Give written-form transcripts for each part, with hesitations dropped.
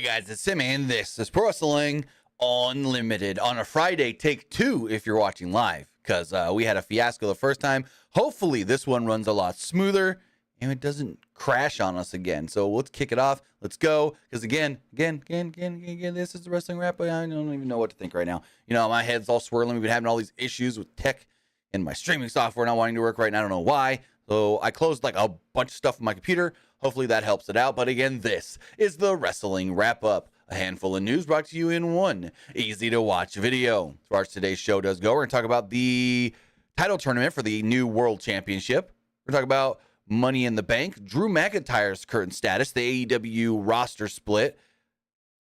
guys, it's Sim, and this is Pro Wrestling Unlimited on a Friday, take two if you're watching live, because we had a fiasco the first time. Hopefully this one runs a lot smoother and it doesn't crash on us again. So let's kick it off. Let's go, because again, this is the wrestling wrap. I don't even know what to think right now. You know, my head's all swirling. We've been having all these issues with tech and my streaming software not wanting to work right now. I don't know why. So I closed like a bunch of stuff on my computer. Hopefully that helps it out. But again, this is the wrestling wrap-up. A handful of news brought to you in one easy-to-watch video. As far as today's show does go, we're going to talk about the title tournament for the new World Championship. We're going to talk about Money in the Bank, Drew McIntyre's current status, the AEW roster split,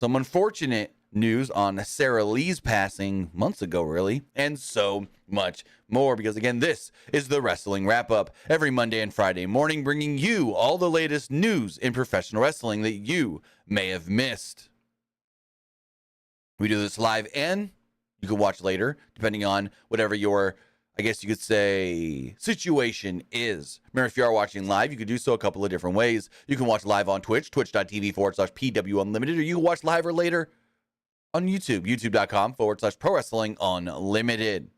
some unfortunate news on Sarah Lee's passing months ago, really, and so much more, because again, this is the wrestling wrap-up every Monday and Friday morning, bringing you all the latest news in professional wrestling that you may have missed. We do this live, and you can watch later, depending on whatever your, I guess you could say, situation is. Remember, if you are watching live, you could do so a couple of different ways. You can watch live on Twitch, twitch.tv/PWU Unlimited, or you can watch live or later on YouTube, youtube.com/Pro Wrestling Unlimited.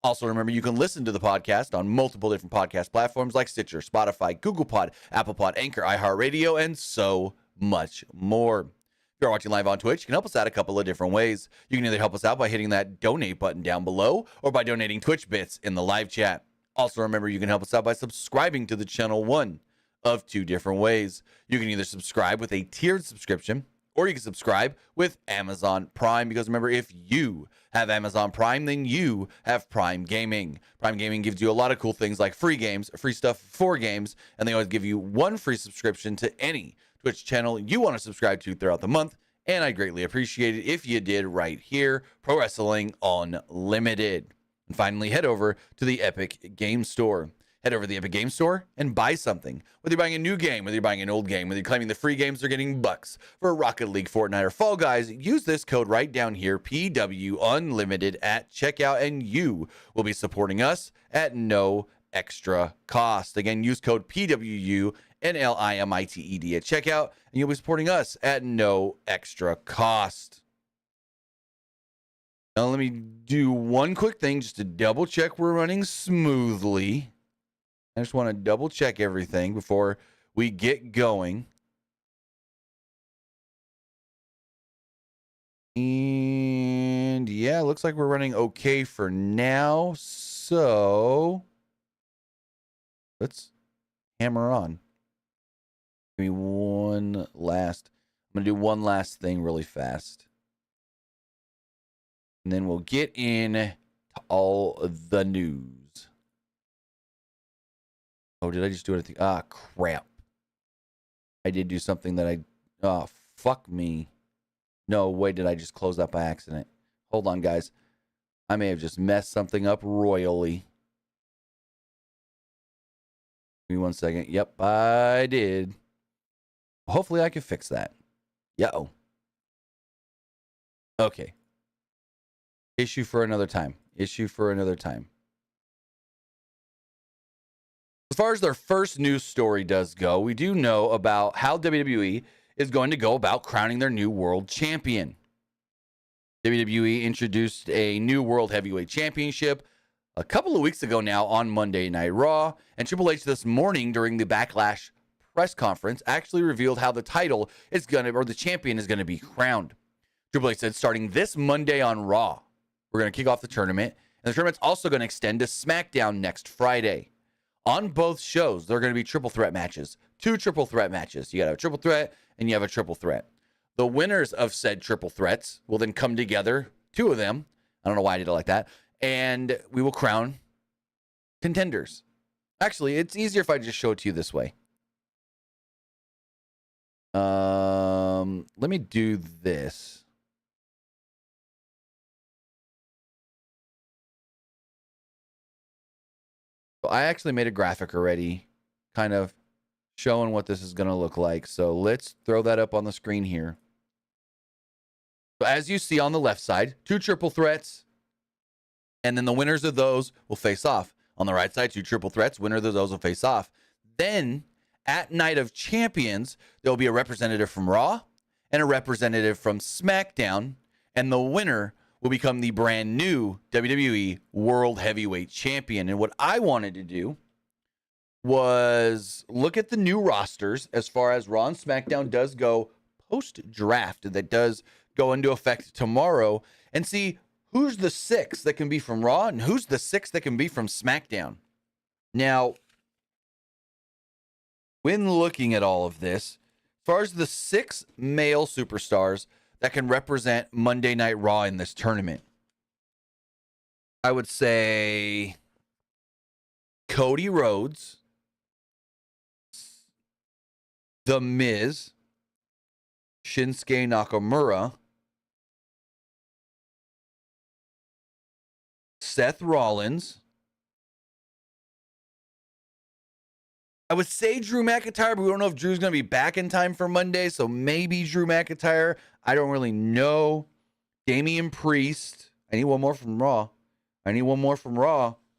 Also, remember, you can listen to the podcast on multiple different podcast platforms like Stitcher, Spotify, Google Pod, Apple Pod, Anchor, iHeartRadio, and so much more. If you're watching live on Twitch, you can help us out a couple of different ways. You can either help us out by hitting that donate button down below or by donating Twitch bits in the live chat. Also, remember, you can help us out by subscribing to the channel one of two different ways. You can either subscribe with a tiered subscription, or you can subscribe with Amazon Prime, because remember, if you have Amazon Prime, then you have Prime Gaming. Prime Gaming gives you a lot of cool things like free games, free stuff for games, and they always give you one free subscription to any Twitch channel you want to subscribe to throughout the month, and I greatly appreciate it if you did right here, Pro Wrestling Unlimited. And finally, head over to the Epic Game Store. Head over to the Epic Game Store and buy something. Whether you're buying a new game, whether you're buying an old game, whether you're claiming the free games are getting bucks for Rocket League, Fortnite, or Fall Guys, use this code right down here, PW Unlimited at checkout, and you will be supporting us at no extra cost. Again, use code PWU NLIMITED at checkout, and you'll be supporting us at no extra cost. Now, let me do one quick thing just to double check we're running smoothly. I just want to double check everything before we get going. And yeah, looks like we're running okay for now. So let's hammer on. Give me one last. I'm going to do one last thing really fast. And then we'll get in to all of the news. Oh, did I just do anything? Ah, crap. I did do something that I... Oh, fuck me. No, wait, did I just close that by accident? Hold on, guys. I may have just messed something up royally. Give me one second. Yep, I did. Hopefully I can fix that. Yeah-oh. Okay. Issue for another time. Issue for another time. As far as their first news story does go, we do know about how WWE is going to go about crowning their new world champion. WWE introduced a new World Heavyweight Championship a couple of weeks ago now on Monday Night Raw, and Triple H this morning during the Backlash press conference actually revealed how the title is going to, or the champion is going to be crowned. Triple H said, starting this Monday on Raw, we're going to kick off the tournament, and the tournament's also going to extend to Smackdown next Friday. On both shows, there are going to be triple threat matches. 2 triple threat matches. You got a triple threat and you have a triple threat. The winners of said triple threats will then come together, 2 of them. I don't know why I did it like that. And we will crown contenders. Actually, it's easier if I just show it to you this way. Let me do this. I actually made a graphic already, kind of showing what this is going to look like. So let's throw that up on the screen here. So as you see on the left side, 2 triple threats, and then the winners of those will face off. On the right side, 2 triple threats, winners of those will face off. Then, at Night of Champions, there will be a representative from Raw and a representative from SmackDown, and the winner will become the brand new WWE World Heavyweight Champion. And what I wanted to do was look at the new rosters as far as Raw and SmackDown does go post-draft that does go into effect tomorrow, and see who's the 6 that can be from Raw and who's the 6 that can be from SmackDown. Now, when looking at all of this, as far as the 6 male superstars that can represent Monday Night Raw in this tournament, I would say Cody Rhodes, The Miz, Shinsuke Nakamura, Seth Rollins. I would say Drew McIntyre, but we don't know if Drew's going to be back in time for Monday, so maybe Drew McIntyre. I don't really know. Damian Priest. I need one more from Raw.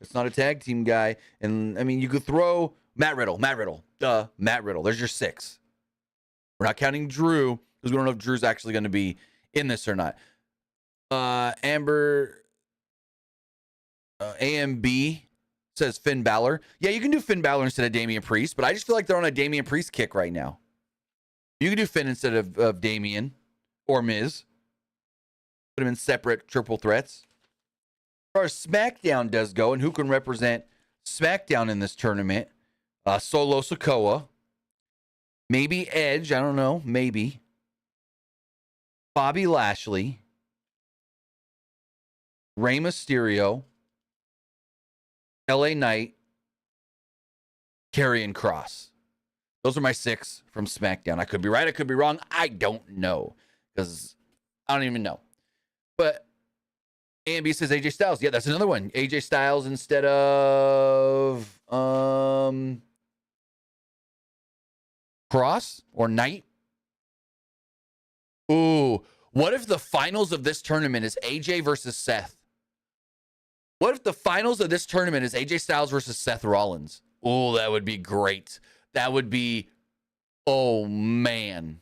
It's not a tag team guy. And, I mean, you could throw Matt Riddle. Matt Riddle. There's your 6. We're not counting Drew because we don't know if Drew's actually going to be in this or not. AMB says Finn Balor. Yeah, you can do Finn Balor instead of Damian Priest, but I just feel like they're on a Damian Priest kick right now. You can do Finn instead of Damian or Miz. Put them in separate triple threats. As far as SmackDown does go, and who can represent SmackDown in this tournament, Solo Sikoa. Maybe Edge, I don't know, maybe. Bobby Lashley. Rey Mysterio. LA Knight, Karrion Kross. Those are my 6 from SmackDown. I could be right, I could be wrong. I don't know because I don't even know. But AMB says AJ Styles. Yeah, that's another one. AJ Styles instead of Kross or Knight. Ooh, what if the finals of this tournament is AJ versus Seth? What if the finals of this tournament is AJ Styles versus Seth Rollins? Oh, that would be great. That would be, oh, man.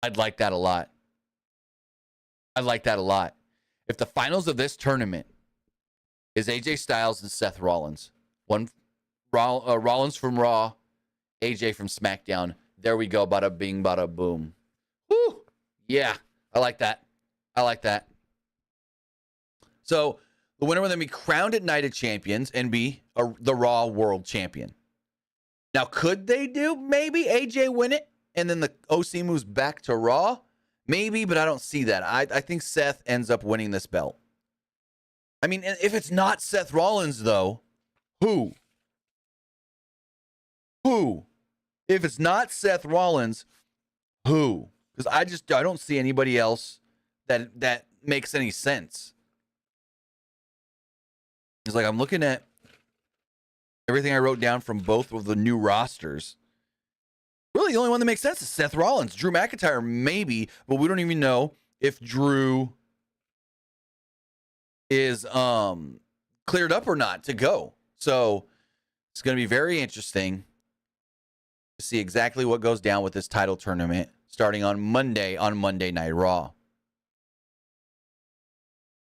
I'd like that a lot. If the finals of this tournament is AJ Styles and Seth Rollins, Rollins from Raw, AJ from SmackDown, there we go. Bada bing, bada boom. Woo! Yeah, I like that. So the winner will then be crowned at Night of Champions and be the Raw World Champion. Now, could they do maybe AJ win it and then the OC moves back to Raw? Maybe, but I don't see that. I think Seth ends up winning this belt. I mean, if it's not Seth Rollins, though, who? If it's not Seth Rollins, who? Because I don't see anybody else that makes any sense. It's like I'm looking at everything I wrote down from both of the new rosters. Really, the only one that makes sense is Seth Rollins. Drew McIntyre, maybe, but we don't even know if Drew is cleared up or not to go. So it's going to be very interesting to see exactly what goes down with this title tournament starting on Monday Night Raw.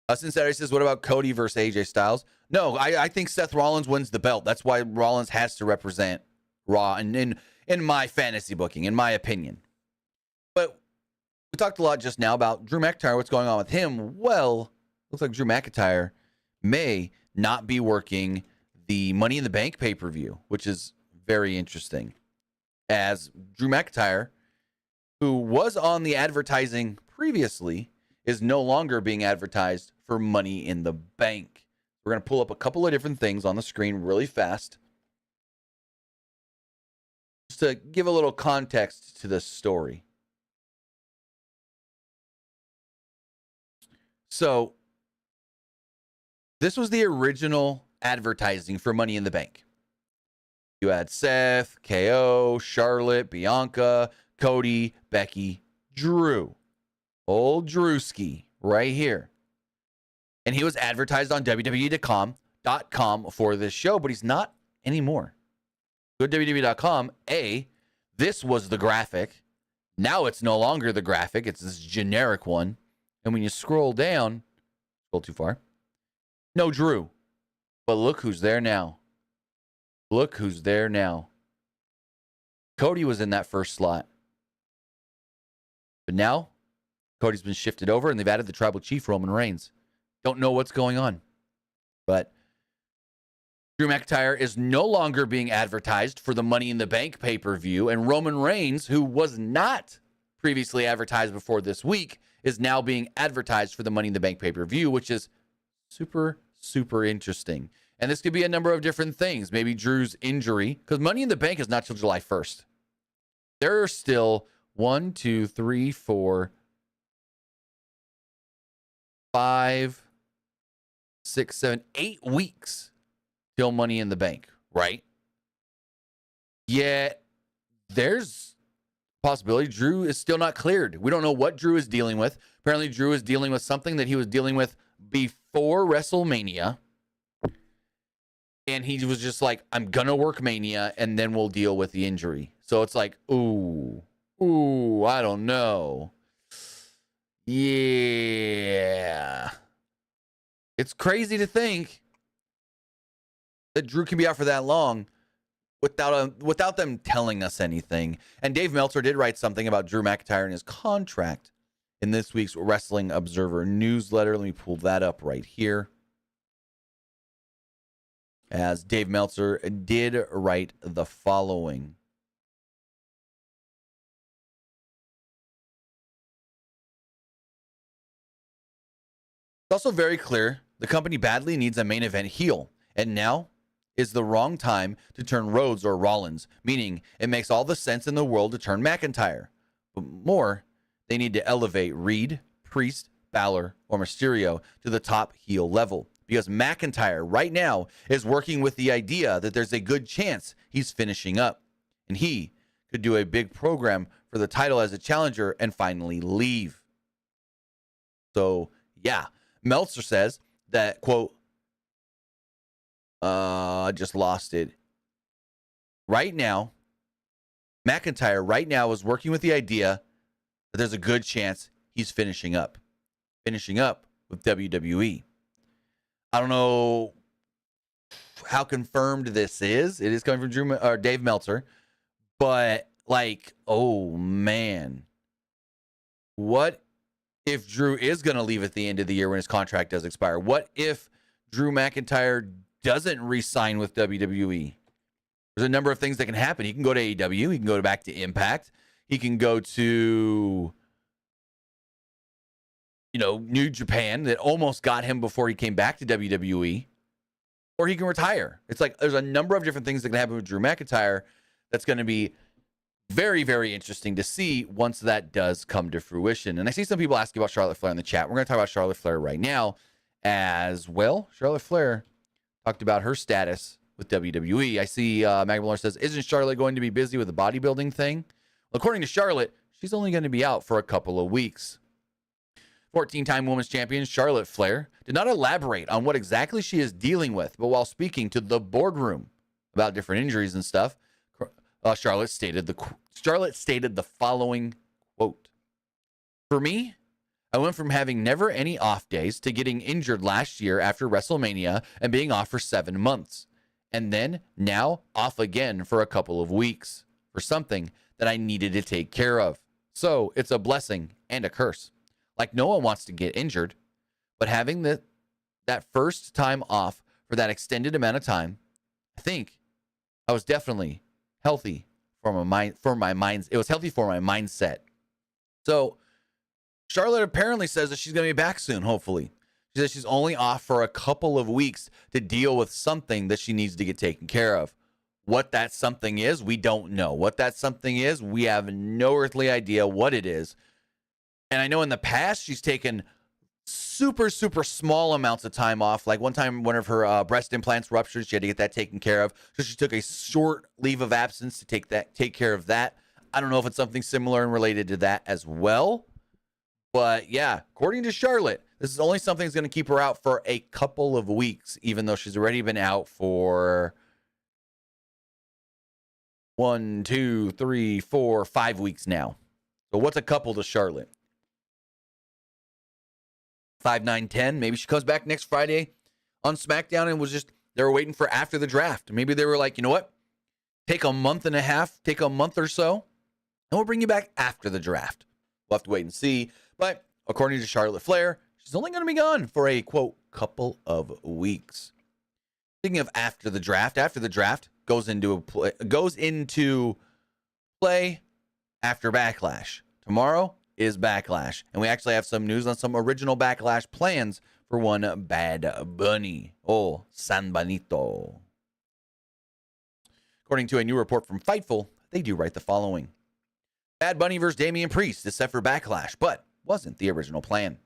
Austin Saturday says, what about Cody versus AJ Styles? No, I think Seth Rollins wins the belt. That's why Rollins has to represent Raw and in my fantasy booking, in my opinion. But we talked a lot just now about Drew McIntyre, what's going on with him. Well, looks like Drew McIntyre may not be working the Money in the Bank pay-per-view, which is very interesting. As Drew McIntyre, who was on the advertising previously, is no longer being advertised for Money in the Bank. We're going to pull up a couple of different things on the screen really fast, just to give a little context to this story. So, this was the original advertising for Money in the Bank. You had Seth, KO, Charlotte, Bianca, Cody, Becky, Drew. Old Drewski right here. And he was advertised on WWE.com for this show, but he's not anymore. Go to WWE.com. This was the graphic. Now it's no longer the graphic. It's this generic one. And when you scroll down, scroll too far, no Drew. But look who's there now. Look who's there now. Cody was in that first slot. But now, Cody's been shifted over, and they've added the tribal chief, Roman Reigns. Don't know what's going on. But Drew McIntyre is no longer being advertised for the Money in the Bank pay-per-view, and Roman Reigns, who was not previously advertised before this week, is now being advertised for the Money in the Bank pay-per-view, which is super, super interesting. And this could be a number of different things. Maybe Drew's injury, because Money in the Bank is not till July 1st. There are still 1, 2, 3, 4, 5, 6, 7, 8 weeks till Money in the Bank, right? Yet there's possibility Drew is still not cleared. We don't know what Drew is dealing with. Apparently, Drew is dealing with something that he was dealing with before WrestleMania. And he was just like, I'm going to work Mania, and then we'll deal with the injury. So it's like, ooh, I don't know. Yeah. It's crazy to think that Drew can be out for that long without them telling us anything. And Dave Meltzer did write something about Drew McIntyre and his contract in this week's Wrestling Observer newsletter. Let me pull that up right here. As Dave Meltzer did write the following. It's also very clear the company badly needs a main event heel, and now is the wrong time to turn Rhodes or Rollins, meaning it makes all the sense in the world to turn McIntyre. But more, they need to elevate Reed, Priest, Balor, or Mysterio to the top heel level. Because McIntyre right now is working with the idea that there's a good chance he's finishing up. And he could do a big program for the title as a challenger and finally leave. So, yeah. Meltzer says that, quote, I just lost it. Right now, McIntyre right now is working with the idea that there's a good chance he's finishing up with WWE. I don't know how confirmed this is. It is coming from Dave Meltzer. But, like, oh, man. What if Drew is going to leave at the end of the year when his contract does expire? What if Drew McIntyre doesn't re-sign with WWE? There's a number of things that can happen. He can go to AEW. He can go back to Impact. He can go to, New Japan that almost got him before he came back to WWE. Or he can retire. It's like there's a number of different things that can happen with Drew McIntyre that's going to be very, very interesting to see once that does come to fruition. And I see some people asking about Charlotte Flair in the chat. We're going to talk about Charlotte Flair right now as well. Charlotte Flair talked about her status with WWE. I see Magdalene says, isn't Charlotte going to be busy with the bodybuilding thing? Well, according to Charlotte, she's only going to be out for a couple of weeks. 14-time women's champion Charlotte Flair did not elaborate on what exactly she is dealing with, but while speaking to the boardroom about different injuries and stuff, Charlotte stated the following quote: "For me, I went from having never any off days to getting injured last year after WrestleMania and being off for 7 months. And then now off again for a couple of weeks for something that I needed to take care of. So it's a blessing and a curse. Like no one wants to get injured, but having that first time off for that extended amount of time, I think I was definitely healthy for my mind, it was healthy for my mindset." So Charlotte apparently says that she's going to be back soon, hopefully. She says she's only off for a couple of weeks to deal with something that she needs to get taken care of. What that something is, we don't know. What that something is, we have no earthly idea what it is. And I know in the past, she's taken super, super small amounts of time off. Like one time, one of her breast implants ruptured. She had to get that taken care of. So she took a short leave of absence to take care of that. I don't know if it's something similar and related to that as well. But yeah, according to Charlotte, this is only something that's going to keep her out for a couple of weeks, even though she's already been out for 1, 2, 3, 4, 5 weeks now. So what's a couple to Charlotte? 5, 9, 10. Maybe she comes back next Friday on SmackDown and they were waiting for after the draft. Maybe they were like, you know what? Take a month and a half, take a month or so, and we'll bring you back after the draft. We'll have to wait and see. But according to Charlotte Flair, she's only going to be gone for a, quote, couple of weeks. Speaking of after the draft goes into play after Backlash. Tomorrow is Backlash. And we actually have some news on some original Backlash plans for one Bad Bunny. Oh, San Benito. According to a new report from Fightful, they do write the following. Bad Bunny versus Damian Priest is set for Backlash, but wasn't the original plan.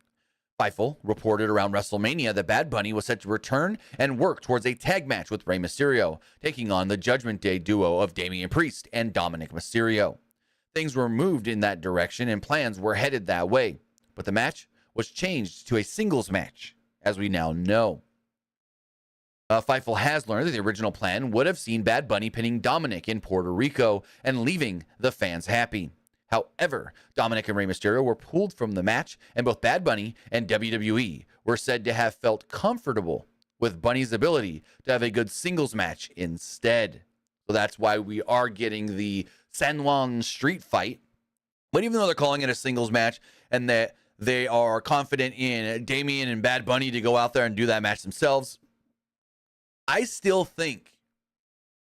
Fightful reported around WrestleMania that Bad Bunny was set to return and work towards a tag match with Rey Mysterio, taking on the Judgment Day duo of Damian Priest and Dominic Mysterio. Things were moved in that direction and plans were headed that way, but the match was changed to a singles match, as we now know. Fightful has learned that the original plan would have seen Bad Bunny pinning Dominic in Puerto Rico and leaving the fans happy. However, Dominic and Rey Mysterio were pulled from the match, and both Bad Bunny and WWE were said to have felt comfortable with Bunny's ability to have a good singles match instead. So that's why we are getting the San Juan street fight. But even though they're calling it a singles match and that they are confident in Damian and Bad Bunny to go out there and do that match themselves, I still think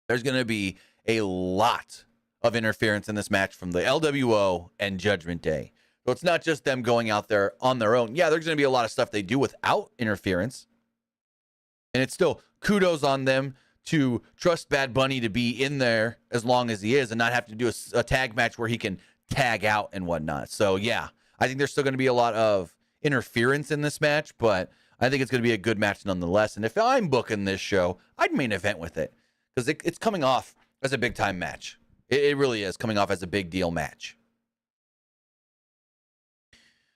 there's going to be a lot of interference in this match from the LWO and Judgment Day. So it's not just them going out there on their own. Yeah, there's going to be a lot of stuff they do without interference. And it's still kudos on them to trust Bad Bunny to be in there as long as he is and not have to do a tag match where he can tag out and whatnot. So yeah, I think there's still going to be a lot of interference in this match, but I think it's going to be a good match nonetheless. And if I'm booking this show, I'd main event with it because it's coming off as a big time match. It really is coming off as a big deal match.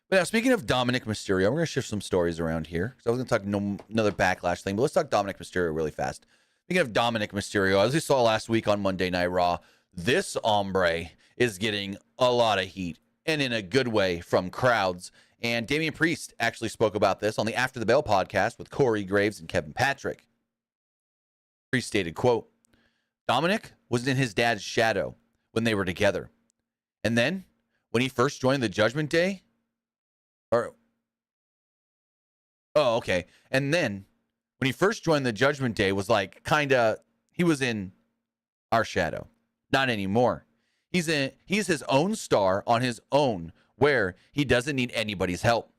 But now, speaking of Dominic Mysterio, we're going to shift some stories around here. So I was going to talk another Backlash thing, but let's talk Dominic Mysterio really fast. Speaking of Dominic Mysterio, as we saw last week on Monday Night Raw, this hombre is getting a lot of heat, and in a good way, from crowds. And Damian Priest actually spoke about this on the After the Bell podcast with Corey Graves and Kevin Patrick. Priest stated, quote, Dominic was in his dad's shadow when they were together. And then when he first joined the Judgment Day, and then when he first joined the Judgment Day was like he was in our shadow. Not anymore. He's his own star on his own where he doesn't need anybody's help.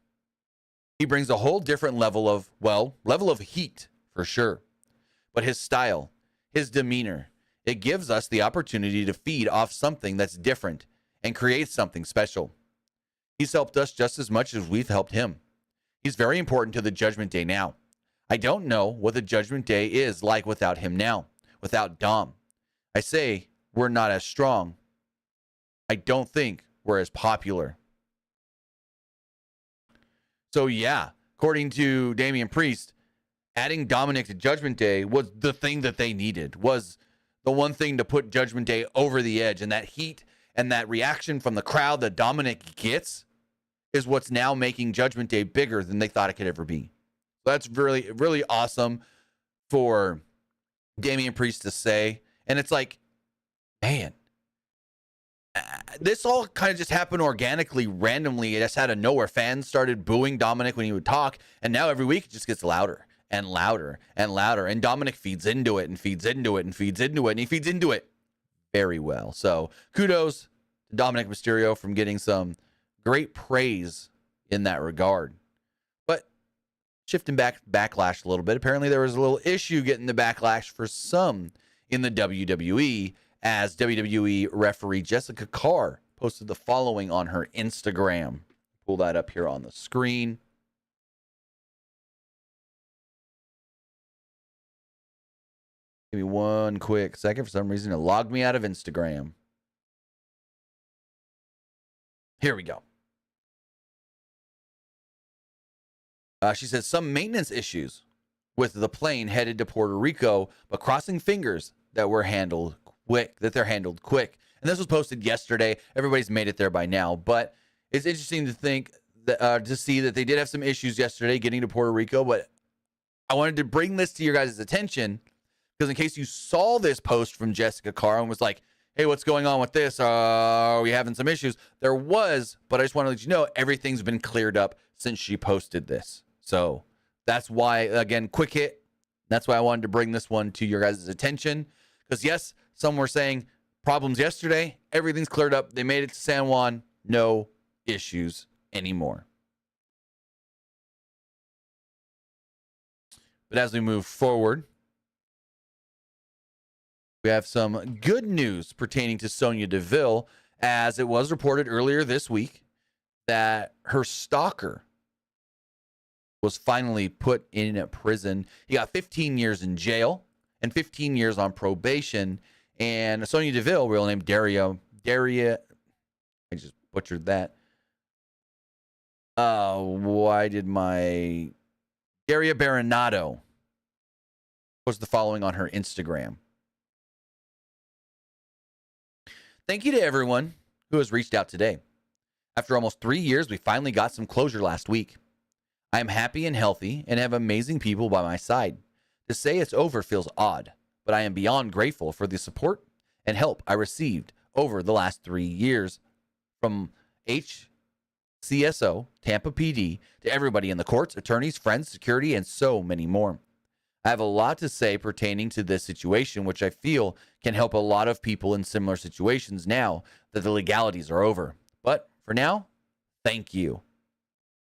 He brings a whole different level of heat for sure. But his style, his demeanor, it gives us the opportunity to feed off something that's different and create something special. He's helped us just as much as we've helped him. He's very important to the Judgment Day now. I don't know what the Judgment Day is like without him now, without Dom. I say we're not as strong. I don't think we're as popular. So yeah, according to Damian Priest, adding Dominic to Judgment Day was the thing that they needed, was the one thing to put Judgment Day over the edge. And that heat and that reaction from the crowd that Dominic gets is what's now making Judgment Day bigger than they thought it could ever be. So that's really, really awesome for Damian Priest to say. And it's like, man, this all kind of just happened organically, randomly. It just out of nowhere. Fans started booing Dominic when he would talk. And now every week it just gets louder and louder and louder. And Dominic feeds into it and feeds into it and feeds into it. And he feeds into it very well. So kudos to Dominic Mysterio from getting some great praise in that regard. But shifting back Backlash a little bit, apparently there was a little issue getting the Backlash for some in the WWE, as WWE referee Jessica Carr posted the following on her Instagram. Pull that up here on the screen. Give me one quick second. For some reason, it logged me out of Instagram. Here we go. She says some maintenance issues with the plane headed to Puerto Rico, but crossing fingers that they're handled quick, And this was posted yesterday. Everybody's made it there by now. But it's interesting to think that, to see that they did have some issues yesterday getting to Puerto Rico. But I wanted to bring this to your guys' attention because in case you saw this post from Jessica Carr and was like, hey, what's going on with this? Are we having some issues? There was, but I just want to let you know everything's been cleared up since she posted this. So that's why, again, quick hit. That's why I wanted to bring this one to your guys' attention. Because, yes, some were saying problems yesterday. Everything's cleared up. They made it to San Juan. No issues anymore. But as we move forward, we have some good news pertaining to Sonya Deville, as it was reported earlier this week that her stalker was finally put in a prison. He got 15 years in jail and 15 years on probation. And Sonya Deville, real name Daria, I just butchered that. Daria Baronato was the following on her Instagram. Thank you to everyone who has reached out today. After almost 3 years, we finally got some closure last week. I am happy and healthy and have amazing people by my side. To say it's over feels odd, but I am beyond grateful for the support and help I received over the last 3 years from HCSO, Tampa PD, to everybody in the courts, attorneys, friends, security, and so many more. I have a lot to say pertaining to this situation, which I feel can help a lot of people in similar situations now that the legalities are over. But for now, thank you.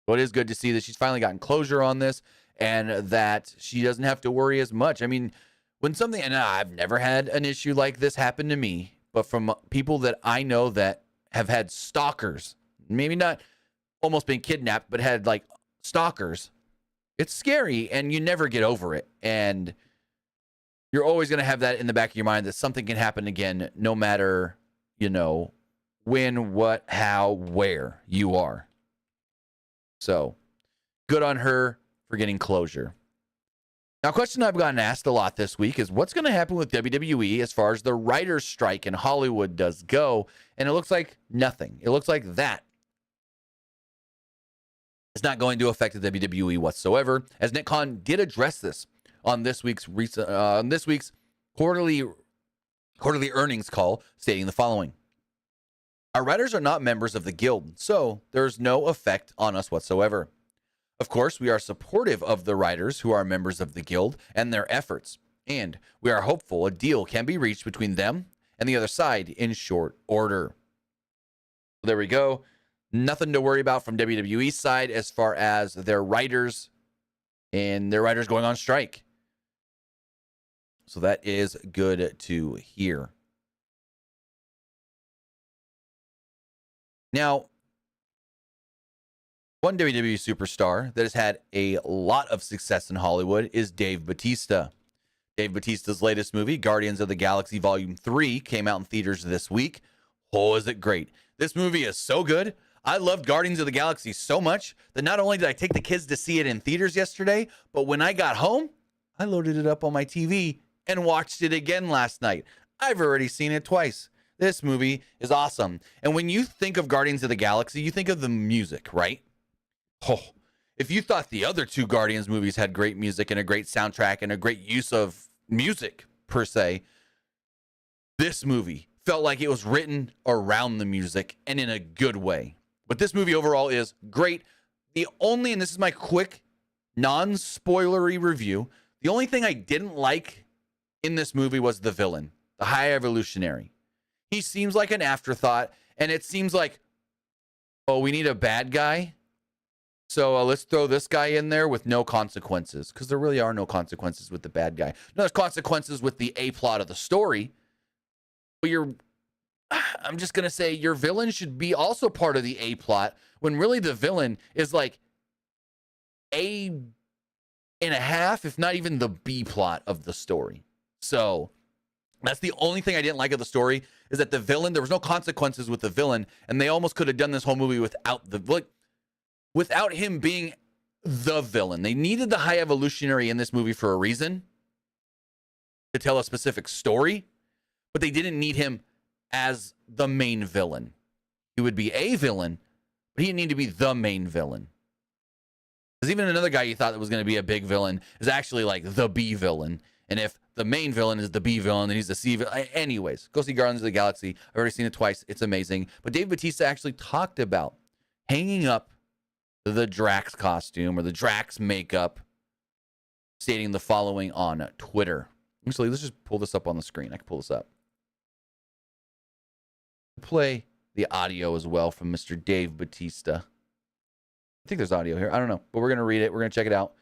So it is good to see that she's finally gotten closure on this and that she doesn't have to worry as much. I mean, when something, and I've never had an issue like this happen to me, but from people that I know that have had stalkers, maybe not almost been kidnapped, but had like stalkers, it's scary and you never get over it. And you're always going to have that in the back of your mind that something can happen again, no matter, when, what, how, where you are. So good on her for getting closure. Now, a question I've gotten asked a lot this week is what's going to happen with WWE as far as the writer's strike in Hollywood does go? And it looks like nothing. It looks like that it's not going to affect the WWE whatsoever, as Nick Khan did address this on this week's quarterly earnings call, stating the following. Our writers are not members of the guild, so there's no effect on us whatsoever. Of course, we are supportive of the writers who are members of the guild and their efforts, and we are hopeful a deal can be reached between them and the other side in short order. There we go. Nothing to worry about from WWE's side as far as their writers and their writers going on strike. So that is good to hear. Now, one WWE superstar that has had a lot of success in Hollywood is Dave Batista. Dave Batista's latest movie, Guardians of the Galaxy Volume 3, came out in theaters this week. Oh, is it great? This movie is so good. I loved Guardians of the Galaxy so much that not only did I take the kids to see it in theaters yesterday, but when I got home, I loaded it up on my TV and watched it again last night. I've already seen it twice. This movie is awesome. And when you think of Guardians of the Galaxy, you think of the music, right? Oh, if you thought the other two Guardians movies had great music and a great soundtrack and a great use of music, per se, this movie felt like it was written around the music and in a good way. But this movie overall is great. And this is my quick, non-spoilery review, the only thing I didn't like in this movie was the villain, the High Evolutionary. He seems like an afterthought, and it seems like, oh, we need a bad guy, so let's throw this guy in there with no consequences, because there really are no consequences with the bad guy. No, there's consequences with the A-plot of the story, but I'm just going to say your villain should be also part of the A-plot, when really the villain is like A and a half, if not even the B-plot of the story. So that's the only thing I didn't like of the story, is that the villain, there was no consequences with the villain, and they almost could have done this whole movie without him being the villain. They needed the High Evolutionary in this movie for a reason, to tell a specific story, but they didn't need him as the main villain. He would be a villain, but he didn't need to be the main villain. Because even another guy you thought that was going to be a big villain is actually like the B villain. And if the main villain is the B villain, then he's the C villain. Anyways, go see Guardians of the Galaxy. I've already seen it twice. It's amazing. But Dave Batista actually talked about hanging up the Drax costume or the Drax makeup, stating the following on Twitter. Actually, let's just pull this up on the screen. I can pull this up. Play the audio as well from Mr. Dave Batista. I think there's audio here. I don't know, but we're going to read it. We're going to check it out.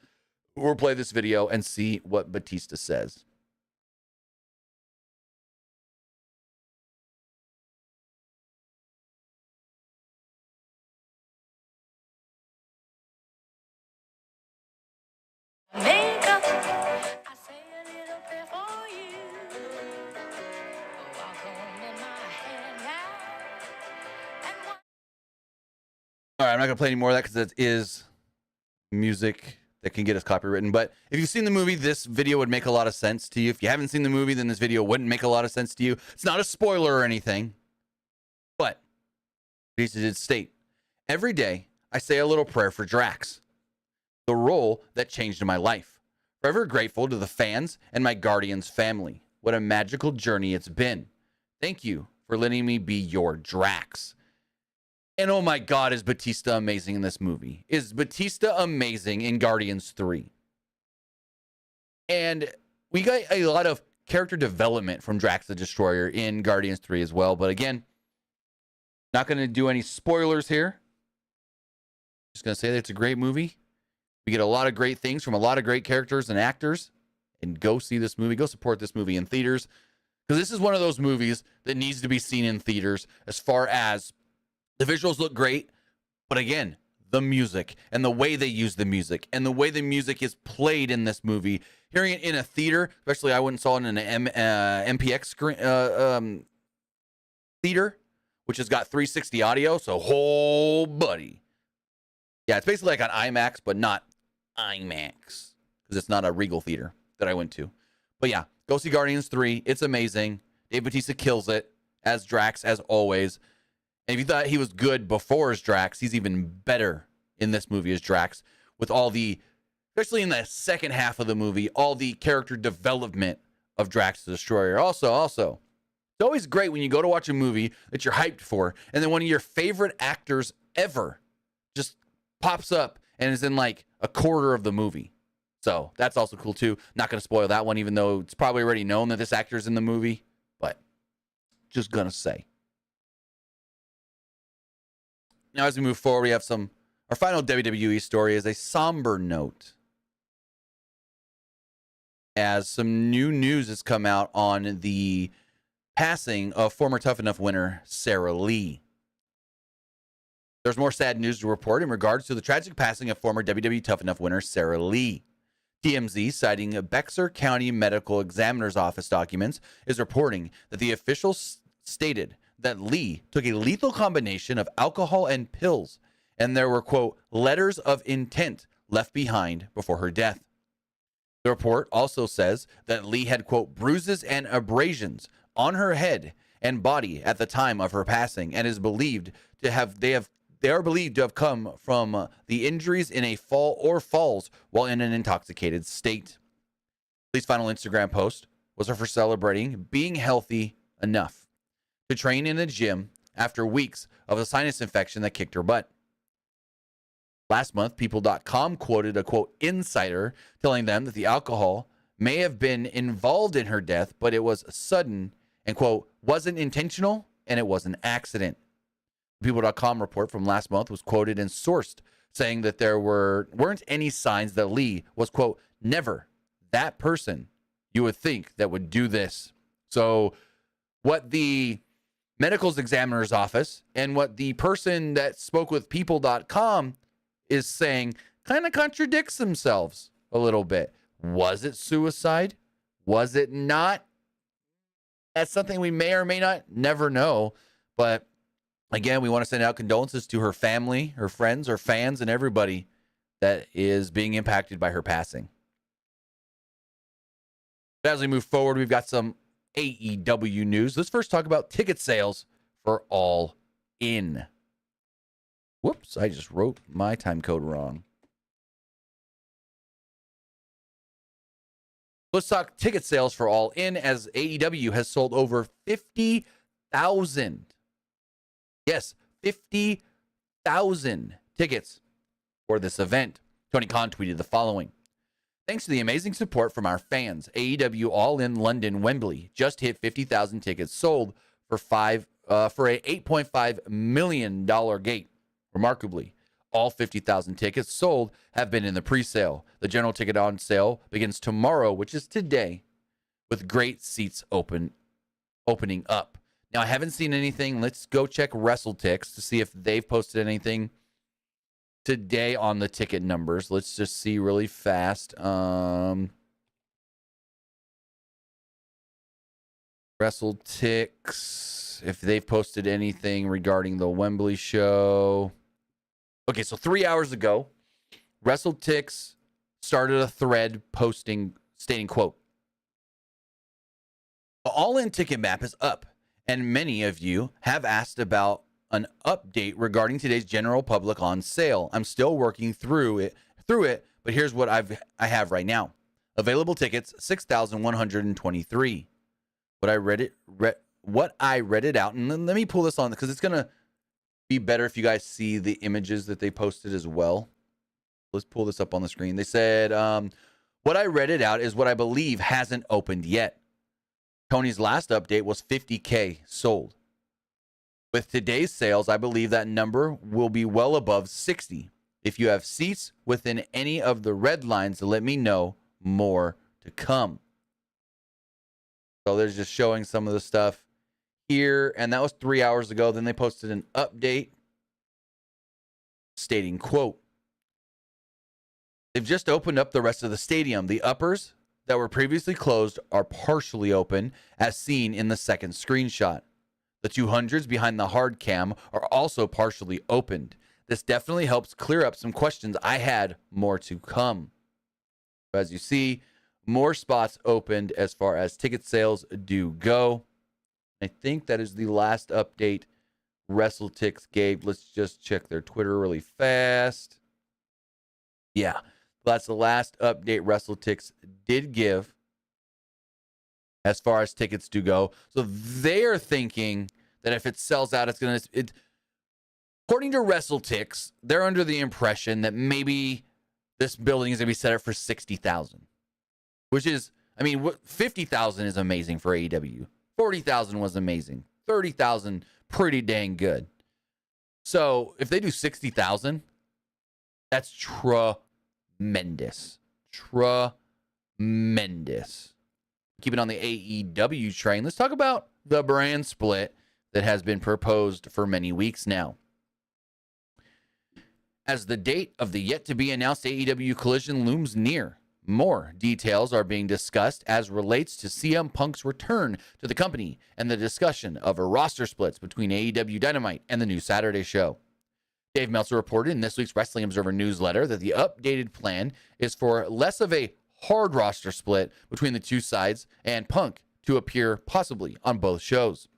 We'll play this video and see what Batista says. Makeup, I say a little prayer for you. Walk home in my hand now. And one... All right, I'm not going to play any more of that because it is music that can get us copywritten. But if you've seen the movie, this video would make a lot of sense to you. If you haven't seen the movie, then this video wouldn't make a lot of sense to you. It's not a spoiler or anything. But Batista did state, every day I say a little prayer for Drax, the role that changed my life. Forever grateful to the fans and my Guardians family. What a magical journey it's been. Thank you for letting me be your Drax. And oh my God, is Batista amazing in this movie? Is Batista amazing in Guardians 3? And we got a lot of character development from Drax the Destroyer in Guardians 3 as well. But again, not going to do any spoilers here. Just going to say that it's a great movie. We get a lot of great things from a lot of great characters and actors. And go see this movie. Go support this movie in theaters. Because this is one of those movies that needs to be seen in theaters as far as the visuals look great. But again, the music and the way they use the music and the way the music is played in this movie. Hearing it in a theater, especially I went and saw it in an MPX screen, theater, which has got 360 audio. So, whole buddy. Yeah, it's basically like an IMAX, but not IMAX because it's not a Regal theater that I went to. But yeah, go see Guardians 3. It's amazing. Dave Batista kills it as Drax, as always. And if you thought he was good before as Drax, he's even better in this movie as Drax with all the, especially in the second half of the movie, all the character development of Drax the Destroyer. Also, it's always great when you go to watch a movie that you're hyped for, and then one of your favorite actors ever just pops up and is in like a quarter of the movie. So that's also cool too. Not going to spoil that one, even though it's probably already known that this actor's in the movie, but just going to say. Now, as we move forward, we have our final WWE story is a somber note, as some new news has come out on the passing of former Tough Enough winner Sarah Lee. There's more sad news to report in regards to the tragic passing of former WWE Tough Enough winner Sarah Lee. TMZ, citing Bexar County Medical Examiner's Office documents, is reporting that the officials stated that Lee took a lethal combination of alcohol and pills, and there were, quote, letters of intent left behind before her death. The report also says that Lee had, quote, bruises and abrasions on her head and body at the time of her passing, and is believed to have they are believed to have come from the injuries in a fall or falls while in an intoxicated state. Lee's final Instagram post was her for celebrating being healthy enough to train in a gym after weeks of a sinus infection that kicked her butt. Last month, People.com quoted a, quote, insider telling them that the alcohol may have been involved in her death, but it was sudden and, quote, wasn't intentional and it was an accident. The People.com report from last month was quoted and sourced, saying that there weren't any signs that Lee was, quote, never that person you would think that would do this. So what the medical examiner's office and what the person that spoke with People.com is saying kind of contradicts themselves a little bit. Was it suicide? Was it not? That's something we may or may not never know. But again, we want to send out condolences to her family, her friends, her fans, and everybody that is being impacted by her passing. But as we move forward, we've got some AEW news. Let's first talk about ticket sales for All In. Whoops, I just wrote my time code wrong. Let's talk ticket sales for All In, as AEW has sold over 50,000. Yes, 50,000 tickets for this event. Tony Khan tweeted the following. Thanks to the amazing support from our fans, AEW All In London Wembley just hit 50,000 tickets sold for a $8.5 million gate. Remarkably, all 50,000 tickets sold have been in the pre-sale. The general ticket on sale begins tomorrow, which is today, with great seats opening up. Now, I haven't seen anything. Let's go check WrestleTix to see if they've posted anything today on the ticket numbers. Let's just see really fast. WrestleTix, if they've posted anything regarding the Wembley show. Okay, so 3 hours ago, WrestleTix started a thread stating, quote, the All-In ticket map is up, and many of you have asked about an update regarding today's general public on sale. I'm still working through it, but here's what I have right now. Available tickets, 6,123. But I read it out, and then let me pull this on because it's gonna be better if you guys see the images that they posted as well. Let's pull this up on the screen. They said, what I read it out is what I believe hasn't opened yet. Tony's last update was 50K sold. With today's sales, I believe that number will be well above 60. If you have seats within any of the red lines, let me know. More to come. So they're just showing some of the stuff here, and that was 3 hours ago. Then they posted an update stating, quote, they've just opened up the rest of the stadium. The uppers that were previously closed are partially open, as seen in the second screenshot. The 200s behind the hard cam are also partially opened. This definitely helps clear up some questions I had. More to come. As you see, more spots opened as far as ticket sales do go. I think that is the last update WrestleTix gave. Let's just check their Twitter really fast. Yeah, that's the last update WrestleTix did give as far as tickets do go. So they're thinking that if it sells out, it's going to... According to WrestleTix, they're under the impression that maybe this building is going to be set up for 60,000. Which is, I mean, 50,000 is amazing for AEW. 40,000 was amazing. 30,000, pretty dang good. So if they do 60,000, that's tremendous. Tremendous. Keep it on the AEW train. Let's talk about the brand split that has been proposed for many weeks now. As the date of the yet-to-be-announced AEW Collision looms near, more details are being discussed as relates to CM Punk's return to the company and the discussion of a roster splits between AEW Dynamite and the new Saturday show. Dave Meltzer reported in this week's Wrestling Observer newsletter that the updated plan is for less of a hard roster split between the two sides and Punk to appear possibly on both shows.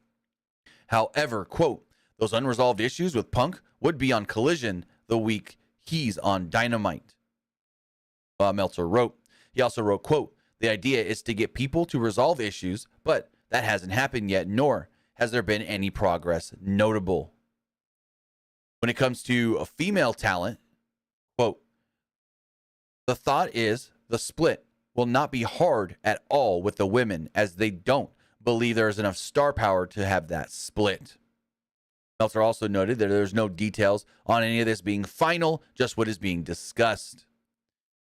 However, quote, those unresolved issues with Punk would be on Collision the week he's on Dynamite. Meltzer wrote. He also wrote, quote, the idea is to get people to resolve issues, but that hasn't happened yet, nor has there been any progress notable. When it comes to a female talent, quote, the thought is the split will not be hard at all with the women, as they don't believe there is enough star power to have that split. Meltzer also noted that there's no details on any of this being final, just what is being discussed.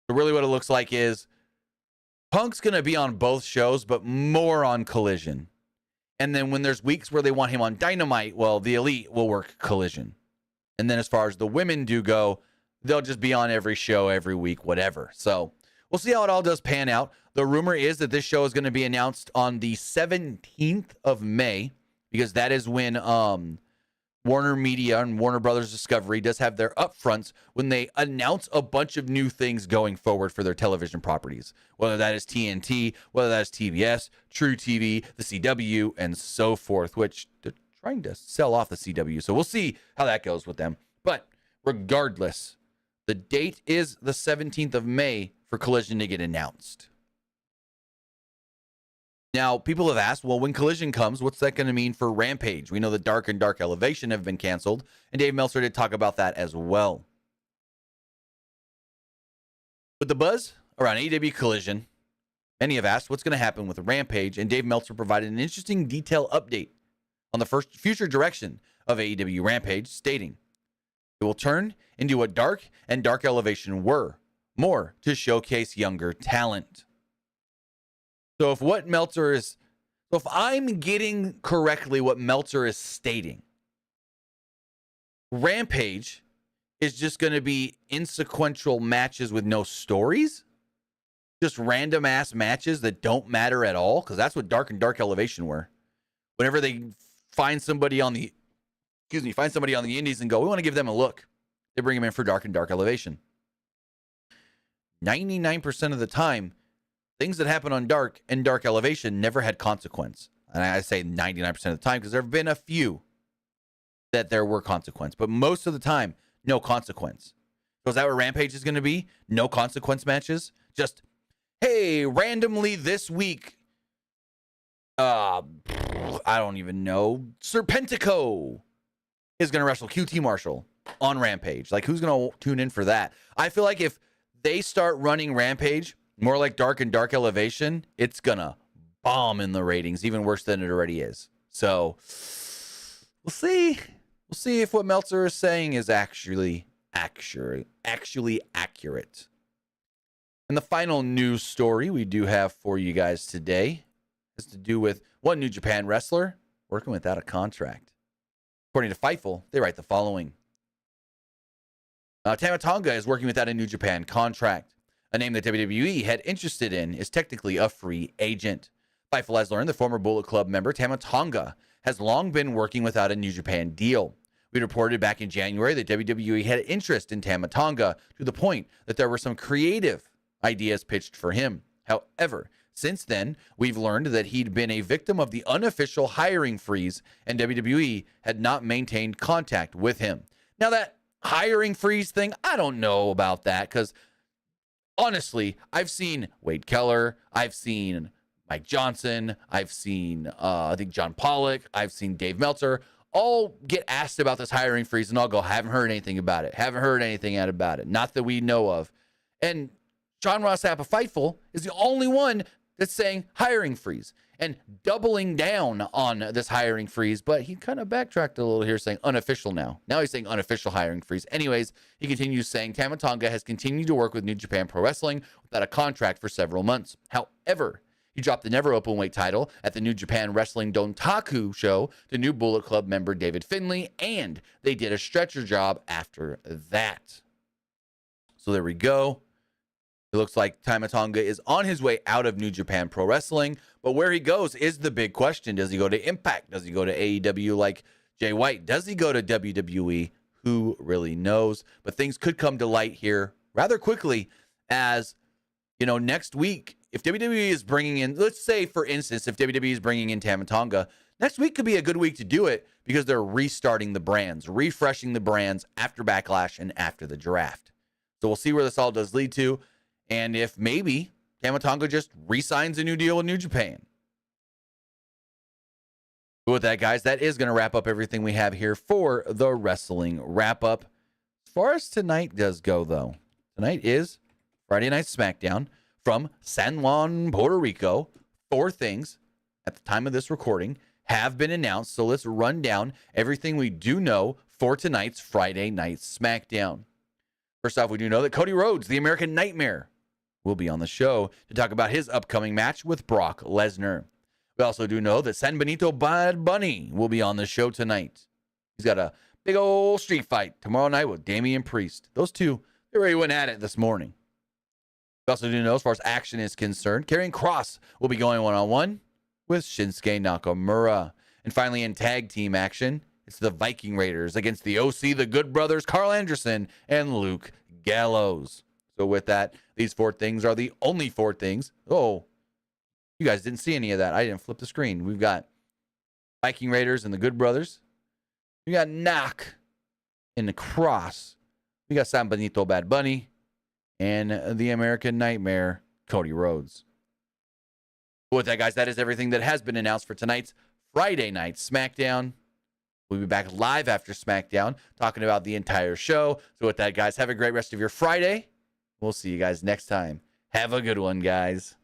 So really what it looks like is Punk's going to be on both shows, but more on Collision. And then when there's weeks where they want him on Dynamite, well, the Elite will work Collision. And then as far as the women do go, they'll just be on every show, every week, whatever. So we'll see how it all does pan out. The rumor is that this show is going to be announced on the 17th of May, because that is when Warner Media and Warner Brothers Discovery does have their upfronts when they announce a bunch of new things going forward for their television properties, whether that is TNT, whether that is TBS, True TV, the CW, and so forth, which, to trying to sell off the CW. So we'll see how that goes with them. But regardless, the date is the 17th of May for Collision to get announced. Now, people have asked, well, when Collision comes, what's that going to mean for Rampage? We know that Dark and Dark Elevation have been canceled, and Dave Meltzer did talk about that as well. With the buzz around AEW Collision, many have asked what's going to happen with Rampage, and Dave Meltzer provided an interesting detailed update on the future direction of AEW Rampage, stating, it will turn into what Dark and Dark Elevation were, more to showcase younger talent. So if I'm getting correctly what Meltzer is stating, Rampage is just going to be insequential matches with no stories? Just random ass matches that don't matter at all? Because that's what Dark and Dark Elevation were. Whenever they find somebody on the indies and go, we want to give them a look, they bring them in for Dark and Dark Elevation. 99% of the time, things that happen on Dark and Dark Elevation never had consequence. And I say 99% of the time because there have been a few that there were consequence. But most of the time, no consequence. So is that what Rampage is going to be? No consequence matches? Just, hey, randomly this week, I don't even know, Serpentico is going to wrestle QT Marshall on Rampage. Like, who's going to tune in for that? I feel like if they start running Rampage more like Dark and Dark Elevation, it's going to bomb in the ratings, even worse than it already is. So we'll see. We'll see if what Meltzer is saying is actually accurate. And the final news story we do have for you guys today has to do with one New Japan wrestler working without a contract. According to Fightful, they write the following. Tamatoa is working without a New Japan contract. A name that WWE had interested in is technically a free agent. Fightful has learned the former Bullet Club member Tamatoa has long been working without a New Japan deal. We reported back in January that WWE had interest in Tamatoa to the point that there were some creative ideas pitched for him. However, since then, we've learned that he'd been a victim of the unofficial hiring freeze and WWE had not maintained contact with him. Now, that hiring freeze thing, I don't know about that because honestly, I've seen Wade Keller, I've seen Mike Johnson, I've seen, I think John Pollock, I've seen Dave Meltzer, all get asked about this hiring freeze and I'll go, haven't heard anything about it. Haven't heard anything out about it. Not that we know of. And John Ross Sapp of Fightful is the only one that's saying hiring freeze and doubling down on this hiring freeze, but he kind of backtracked a little here saying unofficial now. Now he's saying unofficial hiring freeze. Anyways, he continues saying Tamatoa has continued to work with New Japan Pro Wrestling without a contract for several months. However, he dropped the never open weight title at the New Japan Wrestling Dontaku show to new Bullet Club member David Finlay, and they did a stretcher job after that. So there we go. It looks like Tamatoa is on his way out of New Japan Pro Wrestling, but where he goes is the big question. Does he go to Impact? Does he go to AEW like Jay White? Does he go to WWE? Who really knows? But things could come to light here rather quickly as, you know, next week, if WWE is bringing in, let's say, for instance, if WWE is bringing in Tamatoa, next week could be a good week to do it because they're restarting the brands, refreshing the brands after Backlash and after the draft. So we'll see where this all does lead to. And if maybe Tamatoa just re-signs a new deal with New Japan. But with that, guys, that is going to wrap up everything we have here for the wrestling wrap-up. As far as tonight does go, though, tonight is Friday Night Smackdown from San Juan, Puerto Rico. 4 things at the time of this recording have been announced. So let's run down everything we do know for tonight's Friday Night Smackdown. First off, we do know that Cody Rhodes, the American Nightmare, will be on the show to talk about his upcoming match with Brock Lesnar. We also do know that San Benito Bad Bunny will be on the show tonight. He's got a big old street fight tomorrow night with Damian Priest. Those two, they already went at it this morning. We also do know, as far as action is concerned, Karrion Kross will be going one-on-one with Shinsuke Nakamura. And finally, in tag team action, it's the Viking Raiders against the OC, the Good Brothers, Carl Anderson and Luke Gallows. So with that, these 4 things are the only 4 things. Oh, you guys didn't see any of that. I didn't flip the screen. We've got Viking Raiders and the Good Brothers. We got Knock in the Cross. We got San Benito Bad Bunny. And the American Nightmare, Cody Rhodes. With that, guys, that is everything that has been announced for tonight's Friday night SmackDown. We'll be back live after SmackDown talking about the entire show. So with that, guys, have a great rest of your Friday. We'll see you guys next time. Have a good one, guys.